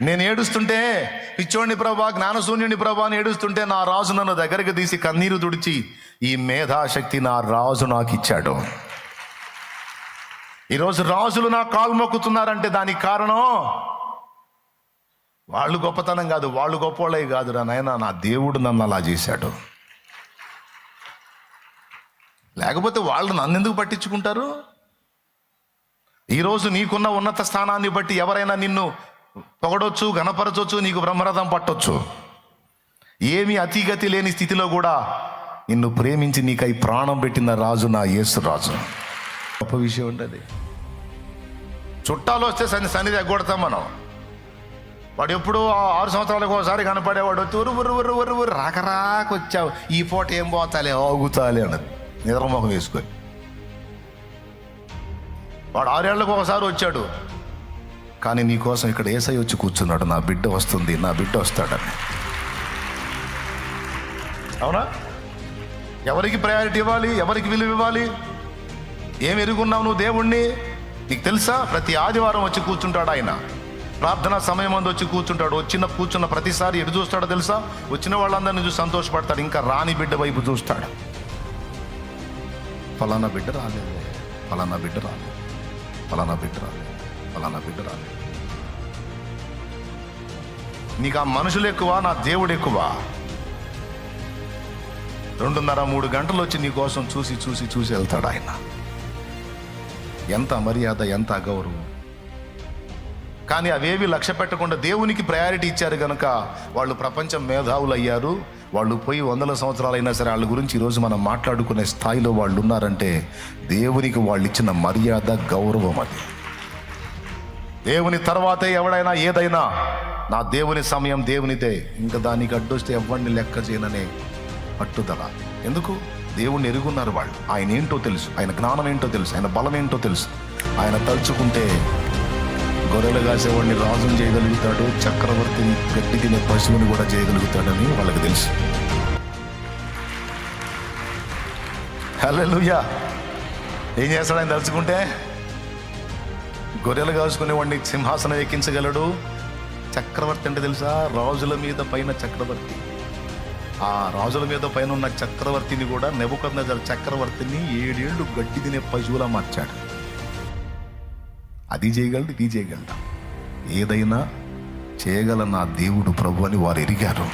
నేను ఏడుస్తుంటే, పిచ్చోడిని ప్రభా, జ్ఞానశూన్యుని ప్రభా అని ఏడుస్తుంటే, నా రాజు నన్ను దగ్గరికి తీసి కన్నీరు తుడిచి ఈ మేధాశక్తి నా రాజు నాకు ఇచ్చాడు. ఈరోజు రాజులు నా కాలు మొక్కుతున్నారంటే దానికి కారణం వాళ్ళు గొప్పతనం కాదు, వాళ్ళు గొప్పవాళ్ళే కాదు రా నాయన, నా దేవుడు నన్ను అలా చేశాడు. లేకపోతే వాళ్ళు నన్ను ఎందుకు పట్టించుకుంటారు? ఈరోజు నీకున్న ఉన్నత స్థానాన్ని బట్టి ఎవరైనా నిన్ను పొగడొచ్చు, గణపరచొచ్చు, నీకు బ్రహ్మరథం పట్టొచ్చు. ఏమీ అతిగతి లేని స్థితిలో కూడా నిన్ను ప్రేమించి నీకై ప్రాణం పెట్టిన రాజు నా యేసు రాజు. గొప్ప విషయం ఉండదు. చుట్టాలు వస్తే సన్నిధి ఎగ్గొడతాం మనం. వాడు ఎప్పుడు 6 సంవత్సరాలకు ఒకసారి కనపడేవాడు వచ్చి ఉరు రాకరాకొచ్చావు, ఈ పూట ఏం పోతాలే ఆగుతాలే అన్నది నిద్రమోహం వేసుకొని. వాడు 6 ఏళ్లకు ఒకసారి వచ్చాడు, కానీ నీకోసం ఇక్కడ యేసయ్య వచ్చి కూర్చున్నాడు. నా బిడ్డ వస్తుంది, నా బిడ్డ వస్తాడని. అవునా? ఎవరికి ప్రయారిటీ ఇవ్వాలి, ఎవరికి విలువ ఇవ్వాలి? ఏం ఎరుగున్నావు నువ్వు దేవుణ్ణి? నీకు తెలుసా? ప్రతి ఆదివారం వచ్చి కూర్చుంటాడు ఆయన. ప్రార్థనా సమయం అందు వచ్చి కూర్చుంటాడు. కూర్చున్న ప్రతిసారి ఎటు చూస్తాడో తెలుసా? వచ్చిన వాళ్ళందరినీ చూసి సంతోషపడతాడు. ఇంకా రాని బిడ్డ వైపు చూస్తాడు. ఫలానా బిడ్డ రాలేదు, ఫలానా బిడ్డ రాలేదు, ఫలానా బిడ్డ రాలేదు, ఫలానా బిడ్డ రాలేదు. నీకు ఆ మనుషులు ఎక్కువ, నా దేవుడు ఎక్కువ? 2:30-3 గంటలు వచ్చి నీ కోసం చూసి చూసి చూసి వెళ్తాడు ఆయన. ఎంత మర్యాద, ఎంత అగౌరవం. కానీ అవేవి లక్ష్య పెట్టకుండా దేవునికి ప్రయారిటీ ఇచ్చారు కనుక వాళ్ళు ప్రపంచం మేధావులు అయ్యారు. వాళ్ళు పోయి 100 సంవత్సరాలైనా సరే వాళ్ళ గురించి ఈరోజు మనం మాట్లాడుకునే స్థాయిలో వాళ్ళు ఉన్నారంటే దేవునికి వాళ్ళు ఇచ్చిన మర్యాద, గౌరవం అది. దేవుని తర్వాతే ఎవడైనా ఏదైనా. నా దేవుని సమయం దేవునిదే, ఇంకా దానికి అడ్డొస్తే ఎవరిని లెక్క చేయననే పట్టుదల. ఎందుకు? దేవుణ్ణి ఎరుగున్నారు వాళ్ళు. ఆయన ఏంటో తెలుసు, ఆయన జ్ఞానం ఏంటో తెలుసు, ఆయన బలం ఏంటో తెలుసు. ఆయన తలుచుకుంటే గొర్రెలు కాసేవాడిని రాజుని చేయగలుగుతాడు, చక్రవర్తిని గట్టి తినే పశువుని కూడా చేయగలుగుతాడని వాళ్ళకి తెలుసు. హల్లెలూయా. ఏం చేస్తాడు ఆయన తలుచుకుంటే? గొర్రెలు కాసుకునేవాడిని సింహాసనం ఎక్కించగలడు. చక్రవర్తి అంటే తెలుసా? రాజుల మీద పైన చక్రవర్తి. ఆ రాజుల మీద పైన ఉన్న చక్రవర్తిని కూడా, నెబుకద్నెజర్ చక్రవర్తిని 7 ఏళ్ళు గడ్డి తినే పశువులా మార్చాడు. అది చేయగలడు, ఇది చేయగలడు. ఏదైనా చేయగల నా దేవుడు ప్రభు అని వారు ఎరిగారు.